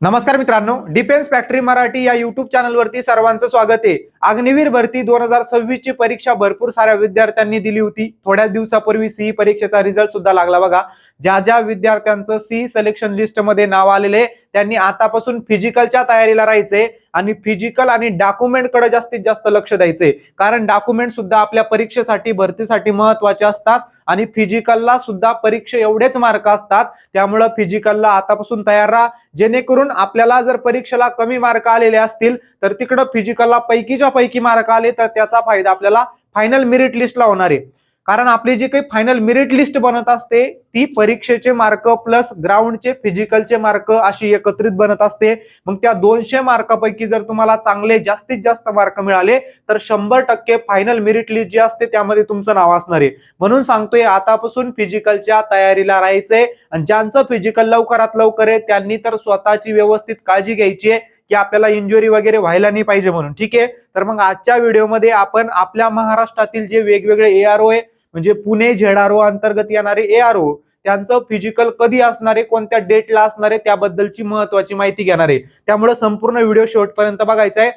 नमस्कार मित्रांनो, defence factory Marathi या युट्यूब चॅनलवरती सर्वांचं स्वागत आहे। अग्निवीर भरती 2026 ची परीक्षा भरपूर साऱ्या विद्यार्थ्यांनी दिली होती। थोड्या दिवसापूर्वी सीई परीक्षेचा रिझल्ट सुद्धा लागला बघा। ज्या विद्यार्थ्यांचं सीई सिलेक्शन लिस्ट मध्ये नाव आलेले त्यांनी आतापासून फिजिकलच्या तयारीला राहायचे आणि फिजिकल आणि डॉक्युमेंट कडे जास्तीत जास्त लक्ष द्यायचे, कारण डॉक्युमेंट सुद्धा आपल्या परीक्षेसाठी भरतीसाठी महत्त्वाचे असतात आणि फिजिकलला सुद्धा परीक्षा एवढेच मार्क असतात। त्यामुळे फिजिकलला आतापासून तयार राहा, जेणेकरून आपल्याला जर परीक्षेला कमी मार्क आलेले असतील तर तिकडे फिजिकलला पैकीच्या पैकी मार्क आले तर त्याचा फायदा आपल्याला फायनल मेरिट लिस्टला होणार आहे। कारण आपली जी काही फायनल मेरिट लिस्ट बनत असते ती परीक्षेचे मार्क प्लस ग्राउंडचे फिजिकलचे मार्क अशी एकत्रित बनत असते। मग त्या 200 मार्कापैकी जर तुम्हाला चांगले जास्तीत जास्त मार्क मिळाले तर 100% फायनल मेरिट लिस्ट जी असते त्यामध्ये तुमचं नाव असणार आहे। म्हणून सांगतोय आतापासून फिजिकलच्या तयारीला राहायचंय आणि ज्यांचं फिजिकल लवकरात लवकर आहे त्यांनी तर स्वतःची व्यवस्थित काळजी घ्यायची आहे की आपल्याला इंजुरी वगैरे व्हायला नाही पाहिजे म्हणून। ठीक आहे, तर मग आजच्या व्हिडिओमध्ये आपण आपल्या महाराष्ट्रातील जे वेगवेगळे एआरओ आहे म्हणजे पुणे झेडआरओ अंतर्गत येणारे एआरओ त्यांचं फिजिकल कधी असणार आहे, कोणत्या डेटला असणार आहे त्याबद्दलची महत्त्वाची माहिती घेणार आहे। त्यामुळे संपूर्ण व्हिडिओ शेवटपर्यंत बघायचा आहे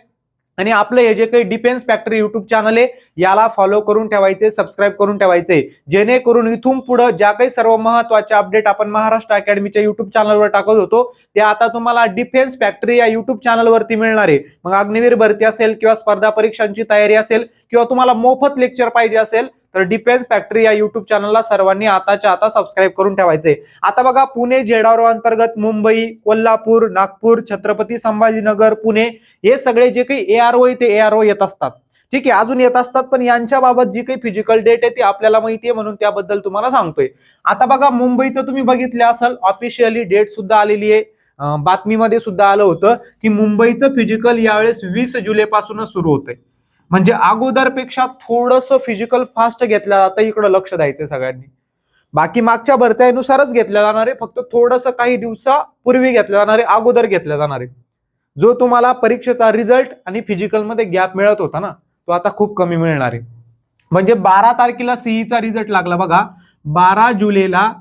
आणि आपलं हे जे काही डिफेन्स फॅक्टरी युट्यूब चॅनल आहे याला फॉलो करून ठेवायचे, सबस्क्राईब करून ठेवायचे, जेणेकरून इथून पुढे ज्या काही सर्व महत्त्वाचे अपडेट आपण महाराष्ट्र अकॅडमीच्या युट्यूब चॅनलवर टाकत होतो ते आता तुम्हाला डिफेन्स फॅक्टरी या युट्यूब चॅनलवरती मिळणार आहे। मग अग्निवीर भरती असेल किंवा स्पर्धा परीक्षांची तयारी असेल किंवा तुम्हाला मोफत लेक्चर पाहिजे असेल तर डिफेन्स फॅक्टरी या युट्यूब चॅनलला सर्वांनी आताच्या आता सबस्क्राईब करून ठेवायचे। आता बघा, पुणे झेडआरओ अंतर्गत मुंबई, कोल्हापूर, नागपूर, छत्रपती संभाजीनगर, पुणे हे सगळे जे काही एआरओ आहे ते एआरओ येत असतात। ठीक आहे, अजून येत असतात, पण यांच्या बाबत जी काही फिजिकल डेट आहे ती आपल्याला माहिती आहे म्हणून त्याबद्दल तुम्हाला सांगतोय। आता बघा, मुंबईचं तुम्ही बघितलं असेल ऑफिशियली डेट सुद्धा आलेली आहे, बातमीमध्ये सुद्धा आलं होतं की मुंबईचं फिजिकल यावेळेस 20 जुलै पासूनच सुरू होतंय। म्हणजे अगोदरपेक्षा थोडंसं फिजिकल फास्ट घेतलं जातं, इकडे लक्ष द्यायचंय सगळ्यांनी। बाकी मागच्या भरत्यानुसारच घेतलं जाणार आहे, फक्त थोडंसं काही दिवसापूर्वी घेतलं जाणार आहे, अगोदर घेतलं जाणार आहे। जो तुम्हाला परीक्षेचा रिझल्ट आणि फिजिकल मध्ये गॅप मिळत होता ना तो आता खूप कमी मिळणार आहे। म्हणजे 12 तारखेला सीईचा रिझल्ट लागला बघा, 12 जुलैला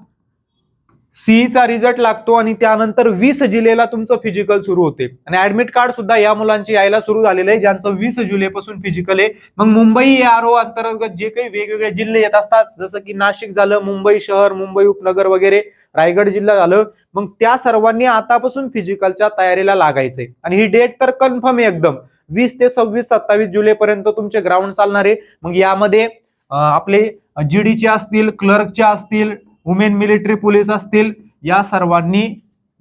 सीईचा रिझल्ट लागतो आणि त्यानंतर 20 जुलैला तुमचं फिजिकल सुरू होते आणि ऍडमिट कार्ड सुद्धा या मुलांची यायला सुरू झालेलं आहे ज्यांचं 20 जुलैपासून फिजिकल आहे। मग मुंबई एआरओ अंतर्गत जे काही वेगवेगळे जिल्हे येत असतात जसं की नाशिक झालं, मुंबई शहर, मुंबई उपनगर वगैरे, रायगड जिल्हा झालं, मग त्या सर्वांनी आतापासून फिजिकलच्या तयारीला लागायचंय आणि ही डेट तर कन्फर्म आहे एकदम। 20 ते 26-27 जुलै पर्यंत तुमचे ग्राउंड चालणार आहे। मग यामध्ये आपले जीडीचे असतील, क्लर्कचे असतील, वुमेन मिलिटरी पोलीस असतील, या सर्वांनी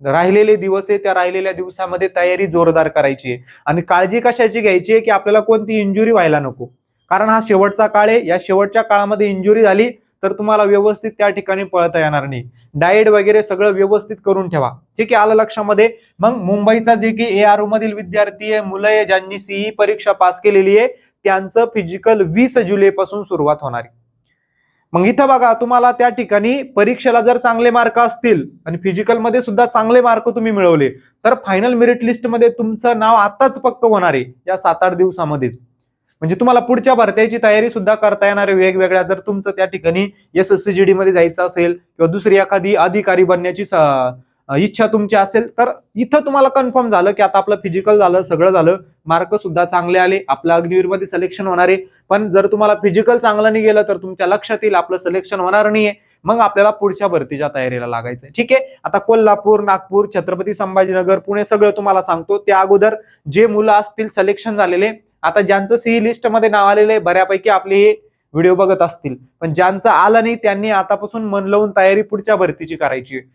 राहिलेले दिवस आहे त्या राहिलेल्या दिवसामध्ये तयारी जोरदार करायची आहे आणि काळजी कशाची घ्यायची आहे की आपल्याला कोणती इंजुरी व्हायला नको, कारण हा शेवटचा काळ आहे। या शेवटच्या काळामध्ये इंजुरी झाली तर तुम्हाला व्यवस्थित त्या ठिकाणी पळता येणार नाही। डाएट वगैरे सगळं व्यवस्थित करून ठेवा, ठीक आहे, आलं लक्षामध्ये। मग मुंबईचा जे की एआरओ मधील विद्यार्थी आहे, मुलं आहे ज्यांनी सीई परीक्षा पास केलेली आहे त्यांचं फिजिकल 20 जुलै पासून सुरुवात होणार आहे। मग इथं बघा, तुम्हाला त्या ठिकाणी परीक्षेला जर चांगले मार्क असतील आणि फिजिकल मध्ये सुद्धा चांगले मार्क तुम्ही मिळवले तर फायनल मेरिट लिस्ट मध्ये तुमचं नाव आताच पक्क होणार आहे या 7-8 दिवसामध्येच। म्हणजे तुम्हाला पुढच्या भरतीची तयारी सुद्धा करता येणार आहे वेगवेगळ्या। जर तुमचं त्या ठिकाणी एसएससीजीडी मध्ये जायचं असेल किंवा दुसरी एखादी अधिकारी बनण्याची इच्छा तुमची असेल तर इथं तुम्हाला कन्फर्म झालं की आता आपलं फिजिकल झालं, सगळं झालं, मार्क सुद्धा चांगले आले, आपलं अग्निवीर मध्ये सिलेक्शन होणार आहे। पण जर तुम्हाला फिजिकल चांगलं नाही गेलं तर तुमच्या लक्षात येईल आपलं सिलेक्शन होणार नाहीये, मग आपल्याला पुढच्या भरतीच्या तयारीला लागायचंय। ठीक आहे, आता कोल्हापूर, नागपूर, छत्रपती संभाजीनगर, पुणे सगळं तुम्हाला सांगतो। त्या अगोदर जे मुलं असतील सिलेक्शन झालेले, आता ज्यांचं सीई लिस्ट मध्ये नाव आलेले बऱ्यापैकी आपले हे व्हिडिओ बघत असतील, पण ज्यांचं आलं नाही त्यांनी आतापासून मन लावून तयारी पुढच्या भरतीची करायची आहे,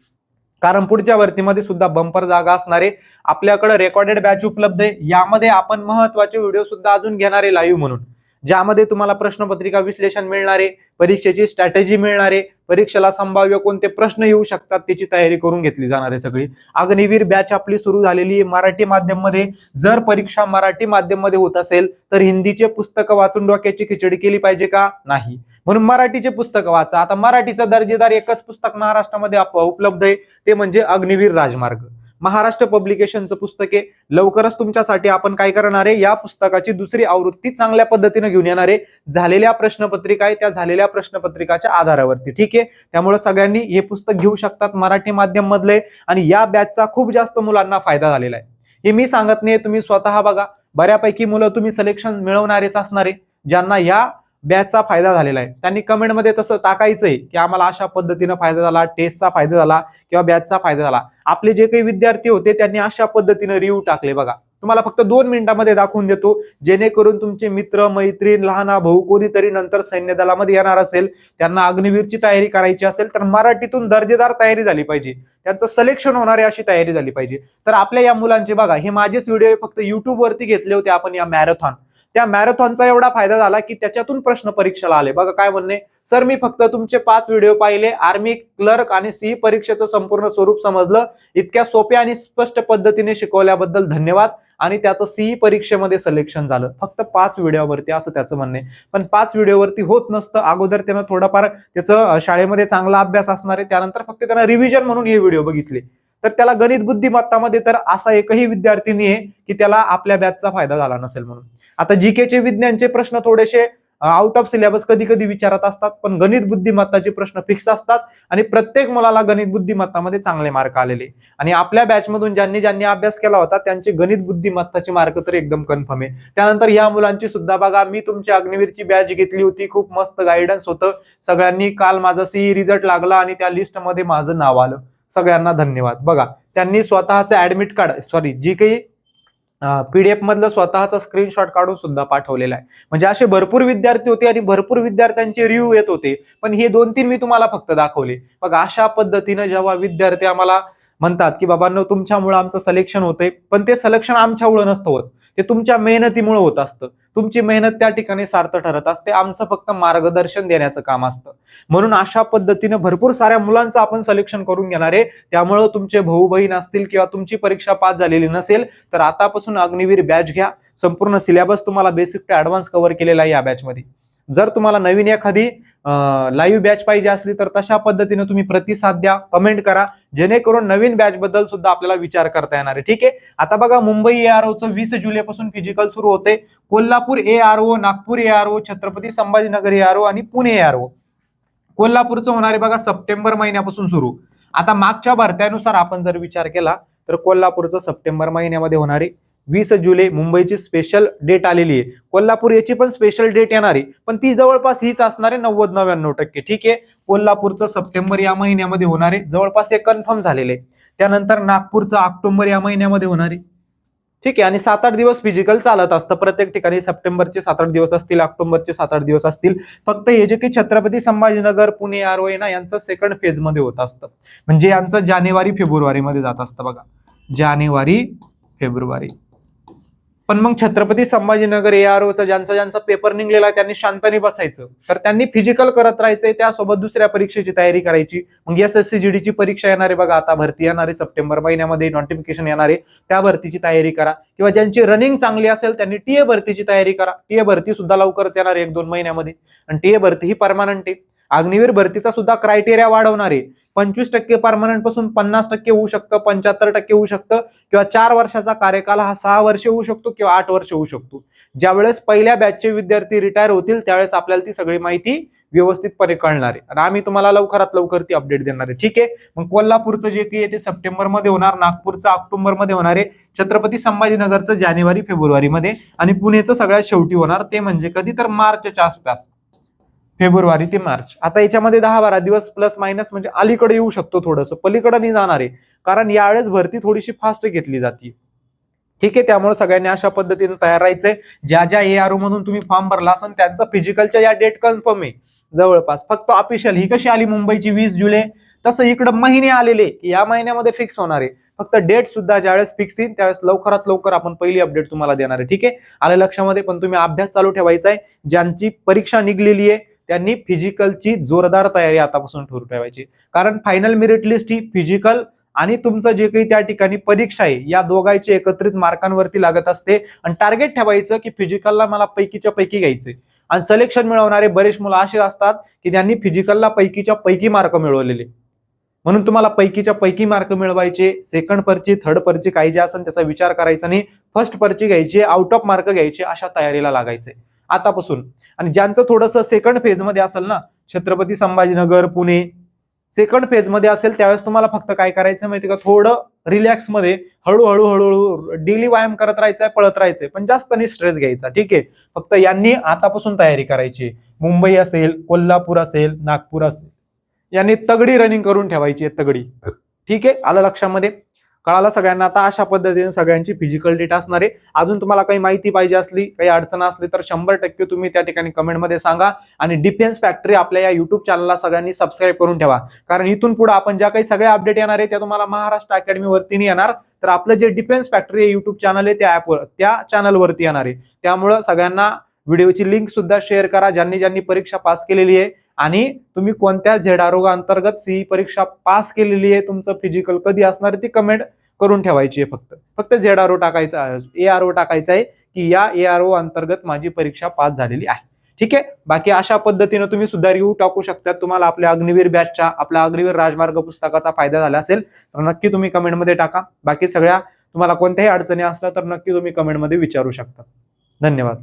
कारण पुढच्या भरतीमध्ये सुद्धा बंपर जागा असणार आहे। आपल्याकडे रेकॉर्डेड बॅच उपलब्ध आहे, यामध्ये आपण महत्त्वाचे व्हिडिओ सुद्धा अजून घेणार आहे लाईव्ह म्हणून, ज्यामध्ये तुम्हाला प्रश्नपत्रिका विश्लेषण मिळणार आहे, परीक्षेची स्ट्रॅटेजी मिळणार आहे, परीक्षेला संभाव्य कोणते प्रश्न येऊ शकतात त्याची तयारी करून घेतली जाणार आहे सगळी। अग्निवीर बॅच आपली सुरू झालेली आहे मराठी माध्यम मध्ये। जर परीक्षा मराठी माध्यम मध्ये होत असेल तर हिंदीचे पुस्तकं वाचून डोक्याची खिचडी केली पाहिजे का? नाही, म्हणून मराठीचे पुस्तकं वाचा। आता मराठीचं दर्जेदार एकच पुस्तक महाराष्ट्रामध्ये उपलब्ध आहे ते म्हणजे अग्निवीर राजमार्ग। महाराष्ट्र पब्लिकेशनचं पुस्तक आहे. लवकरच तुमच्यासाठी आपण काय करणार आहे, या पुस्तकाची दुसरी आवृत्ती चांगल्या पद्धतीने घेऊन येणार आहे. झालेल्या प्रश्नपत्रिका आहे, त्या झालेल्या प्रश्नपत्रिकाच्या आधारावरती. ठीक आहे, त्यामुळे सगळ्यांनी हे पुस्तक घेऊ शकतात, मराठी माध्यम मधले. आणि या बॅचचा खूप जास्त मुलांना फायदा झालेला आहे. हे मी सांगत नाही, तुम्ही स्वतः बघा. बऱ्यापैकी मुलं तुम्ही सिलेक्शन मिळवणारेच असणारे, ज्यांना या बॅचचा फायदा झालेला आहे. त्यांनी कमेंटमध्ये तसं टाकायचंय की आम्हाला अशा पद्धतीनं फायदा झाला, टेस्टचा फायदा झाला किंवा बॅचचा फायदा झाला. आपले जे काही विद्यार्थी होते त्यांनी अशा पद्धतीनं रिव्ह्यू टाकले बघा. तुम्हाला फक्त 2 मिनिटांमध्ये दाखवून देतो, जेणेकरून तुमचे मित्र मैत्रीण लहान भाऊ कोणीतरी नंतर सैन्य दलामध्ये येणार असेल, त्यांना अग्निवीरची तयारी करायची असेल तर मराठीतून दर्जेदार तयारी झाली पाहिजे, त्यांचं सिलेक्शन होणार आहे अशी तयारी झाली पाहिजे. तर आपल्या या मुलांचे बघा, हे माझेच व्हिडिओ फक्त युट्यूब वरती घेतले होते आपण, या मॅरेथॉन. त्या मॅरेथॉनचा एवढा फायदा झाला की त्याच्यातून प्रश्न परीक्षेला आले. बघा काय म्हणणे, सर मी फक्त तुमचे 5 व्हिडिओ पाहिले, आर्मी क्लर्क आणि सीई परीक्षेचं संपूर्ण स्वरूप समजलं, इतक्या सोप्या आणि स्पष्ट पद्धतीने शिकवल्याबद्दल धन्यवाद, आणि त्याचं सीई परीक्षेमध्ये सिलेक्शन झालं फक्त 5 व्हिडिओवरती, असं त्याचं म्हणणे. पण 5 व्हिडिओवरती होत नसतं. अगोदर त्यानं थोडंफार त्याचं शाळेमध्ये चांगला अभ्यास असणार आहे, त्यानंतर फक्त त्यानं रिव्हिजन म्हणून हे व्हिडिओ बघितले. तर त्याला गणित बुद्धिमत्तामध्ये तर असा एकही विद्यार्थी नाही आहे की त्याला आपल्या बॅचचा फायदा झाला नसेल म्हणून. आता जीकेचे विज्ञानचे प्रश्न थोडेसे आउट ऑफ सिलेबस कधी कधी विचारत असतात, पण गणित बुद्धिमत्ताचे प्रश्न फिक्स असतात आणि प्रत्येक मुलाला गणित बुद्धिमत्तामध्ये चांगले मार्क आलेले. आणि आपल्या बॅच मधून ज्यांनी ज्यांनी अभ्यास केला होता त्यांचे गणित बुद्धिमत्ताचे मार्क तर एकदम कन्फर्म आहे. त्यानंतर या मुलांची सुद्धा बघा, मी तुमची अग्निवीरची बॅच घेतली होती, खूप मस्त गायडन्स होतं सगळ्यांनी. काल माझा सीई रिझल्ट लागला आणि त्या लिस्ट मध्ये माझं नाव आलं. सगळ्यांना धन्यवाद. बघा त्यांनी स्वतःचं ऍडमिट कार्ड जी काही पीडीएफ मधलं स्वतःचा स्क्रीनशॉट काढून सुद्धा पाठवलेला आहे. म्हणजे असे भरपूर विद्यार्थी होते आणि भरपूर विद्यार्थ्यांचे रिव्ह्यू येत होते, पण हे 2-3 मी तुम्हाला फक्त दाखवले. बघा अशा पद्धतीनं जेव्हा विद्यार्थी आम्हाला म्हणतात की बाबांनो तुमच्यामुळे आमचं सिलेक्शन होतंय, पण ते सिलेक्शन आमच्यामुळे नसतं होत, ते तुमच्या मेहनतीमुळे होत असतं. तुमची मेहनत त्या ठिकाणी सार्थ ठरत असते, आमचं फक्त मार्गदर्शन देण्याचं काम असतं. म्हणून अशा पद्धतीने भरपूर साऱ्या मुलांचं आपण सिलेक्शन करून घेणार आहे. त्यामुळे तुमचे भाऊ बहीण असतील किंवा तुमची परीक्षा पास झालेली नसेल तर आतापासून अग्निवीर बॅच घ्या. संपूर्ण सिलेबस तुम्हाला बेसिक ते ऍडव्हान्स कव्हर केलेला आहे या बॅच मध्ये. जर तुम्हाला नवीन एखादी लाईव्ह बॅच पाहिजे असली तर तशा पद्धतीने तुम्ही प्रतिसाद द्या, कमेंट करा, जेणेकरून नवीन बॅच बद्दल सुद्धा आपल्याला विचार करता येणार आहे. ठीक आहे, आता बघा मुंबई एआरओचं 20 जुलैपासून फिजिकल सुरू होते. Kolhapur ARO, Nagpur ARO, Chhatrapati Sambhajinagar ARO आणि पुणे एआरओ. कोल्हापूरचं होणार आहे बघा सप्टेंबर महिन्यापासून सुरू. आता मागच्या भरत्यानुसार आपण जर विचार केला तर कोल्हापूरचं सप्टेंबर महिन्यामध्ये होणार आहे. 20 जुलै मुंबईची स्पेशल डेट आलेली आहे. कोल्हापूर याची पण स्पेशल डेट येणार आहे, पण ती जवळपास हीच असणार आहे 90-99%. ठीक आहे, कोल्हापूरचं सप्टेंबर या महिन्यामध्ये होणार आहे, जवळपास हे कन्फर्म झालेले आहे. त्यानंतर नागपूरचं ऑक्टोबर या महिन्यामध्ये होणार आहे. ठीक आहे, आणि 7-8 दिवस फिजिकल चालत असतं प्रत्येक ठिकाणी. सप्टेंबरचे 7-8 दिवस असतील, ऑक्टोबरचे 7-8 दिवस असतील. फक्त हे जे काही छत्रपती संभाजीनगर पुणे आरओ आहे ना, यांचं सेकंड फेज मध्ये होत असतं. म्हणजे यांचं जानेवारी फेब्रुवारी मध्ये जात असतं बघा, जानेवारी फेब्रुवारी. पण मग छत्रपती संभाजीनगर एआरओचा ज्यांचा ज्यांचा पेपर निघलेला त्यांनी शांतने बसायचं, तर त्यांनी फिजिकल करत राहायचंय, त्यासोबत दुसऱ्या परीक्षेची तयारी करायची. मग एसएससी जीडीची परीक्षा येणार आहे बघा, आता भरती येणार आहे सप्टेंबर महिन्यामध्ये, नोटिफिकेशन येणार आहे, त्या भरतीची तयारी करा. किंवा ज्यांची रनिंग चांगली असेल त्यांनी टीए भरतीची तयारी करा. टीए भरती सुद्धा लवकरच येणार आहे 1-2 महिन्यामध्ये, आणि टीए भरती ही परमानंट आहे. अग्निवीर भरतीचा सुद्धा क्रायटेरिया वाढवणार आहे. 25% परमनंट पासून 50% होऊ शकतं, 75% होऊ शकतं, किंवा 4 वर्षाचा कार्यकाल हा 6 वर्ष होऊ शकतो किंवा 8 वर्ष होऊ शकतो. ज्यावेळेस पहिल्या बॅचचे विद्यार्थी रिटायर होतील त्यावेळेस आपल्याला ती सगळी माहिती व्यवस्थितपणे कळणार आहे आणि आम्ही तुम्हाला लवकरात लवकर ती अपडेट देणार आहे. ठीक आहे, मग कोल्हापूरचं जे काही आहे ते सप्टेंबर मध्ये होणार, नागपूरचं ऑक्टोबर मध्ये होणार आहे, छत्रपती संभाजीनगरचं जानेवारी फेब्रुवारी मध्ये, आणि पुणेचं सगळ्यात शेवटी होणार ते म्हणजे कधी तर मार्चच्या आसपास, फेब्रुवारी ते मार्च. आता याच्यामध्ये 10-12 दिवस प्लस मायनस म्हणजे अलीकडे येऊ शकतो, थोडंसं पलीकडे नाही जाणार आहे, कारण यावेळेस भरती थोडीशी फास्ट घेतली जाते. ठीक आहे, त्यामुळे सगळ्यांनी अशा पद्धतीने तयार राहायचंय. ज्या ज्या एआरओ मधून तुम्ही फॉर्म भरला असेल त्यांचं फिजिकलच्या या डेट कन्फर्म आहे जवळपास. फक्त ऑफिशियल ही कशी आली मुंबईची 20 जुलै, तसं इकडे महिने आलेले या महिन्यामध्ये फिक्स होणार आहे. फक्त डेट सुद्धा ज्यावेळेस फिक्स येईल त्यावेळेस लवकरात लवकर आपण पहिली अपडेट तुम्हाला देणार आहे. ठीक आहे, आलं लक्षामध्ये. पण तुम्ही अभ्यास चालू ठेवायचा आहे. ज्यांची परीक्षा निघलेली आहे त्यांनी फिजिकलची जोरदार तयारी आतापासून ठरू ठेवायची, कारण फायनल मेरिट लिस्ट ही फिजिकल आणि तुमचं जे काही त्या ठिकाणी परीक्षा आहे या दोघांची एकत्रित मार्कांवरती लागत असते. आणि टार्गेट ठेवायचं की फिजिकलला मला पैकीच्या पैकी घ्यायचंय. आणि सिलेक्शन मिळवणारे बरेच मुलं असे असतात की त्यांनी फिजिकलला पैकीच्या पैकी मार्क मिळवलेले, म्हणून तुम्हाला पैकीच्या पैकी मार्क मिळवायचे. सेकंड पर्ची, थर्ड पर्ची काही जे असेल त्याचा विचार करायचा नाही. फर्स्ट पर्ची घ्यायची, आउट ऑफ मार्क घ्यायचे, अशा तयारीला लागायचंय आतापासून. आणि ज्यांचं थोडंसं सेकंड फेज मध्ये असेल ना, छत्रपती संभाजीनगर, पुणे सेकंड फेज मध्ये असेल, त्यावेळेस तुम्हाला फक्त काय करायचं माहिती का, थोडं रिलॅक्स मध्ये हळूहळू हळूहळू डेली व्यायाम करत राहायचंय, पळत राहायचंय, पण जास्त नाही स्ट्रेस घ्यायचा. ठीक आहे, फक्त यांनी आतापासून तयारी करायची. मुंबई असेल, कोल्हापूर असेल, नागपूर असेल, यांनी तगडी रनिंग करून ठेवायची आहे, तगडी. ठीक आहे, आलं लक्षामध्ये, कळालं सगळ्यांना. आता अशा पद्धतीने सगळ्यांची फिजिकल डेटा असणार आहे. अजून तुम्हाला काही माहिती पाहिजे असली, काही अडचण असली तर 100% तुम्ही त्या ठिकाणी कमेंटमध्ये सांगा. आणि डिफेन्स फॅक्टरी आपल्या या युट्यूब चॅनलला सगळ्यांनी सबस्क्राईब करून ठेवा, कारण इथून पुढे आपण ज्या काही सगळ्या अपडेट येणार आहे त्या तुम्हाला महाराष्ट्र अकॅडमीवरती नाही येणार, तर आपलं जे डिफेन्स फॅक्टरी युट्यूब चॅनल आहे त्या ऍपवर, त्या चॅनलवरती येणार आहे. त्यामुळे सगळ्यांना व्हिडिओची लिंक सुद्धा शेअर करा, ज्यांनी ज्यांनी परीक्षा पास केलेली आहे. आणि तुम्ही कोणत्या झेडारो अंतर्गत सीई परीक्षा पास केलेली आहे, तुमचं फिजिकल कधी असणार ती कमेंट करून ठेवायची आहे. फक्त झेडारो टाकायचा, ARO टाकायचा आहे की या ARO अंतर्गत माझी परीक्षा पास झालेली आहे. ठीक आहे, बाकी अशा पद्धतीने तुम्ही सुद्धा रिव्ह्यू टाकू शकता. तुम्हाला आपल्या अग्निवीर बॅचच्या, आपल्या अग्निवीर राजमार्ग पुस्तकाचा फायदा झाला असेल तर नक्की तुम्ही कमेंटमध्ये टाका. बाकी सगळ्या तुम्हाला कोणत्याही अडचणी असल्या तर नक्की तुम्ही कमेंटमध्ये विचारू शकता. धन्यवाद.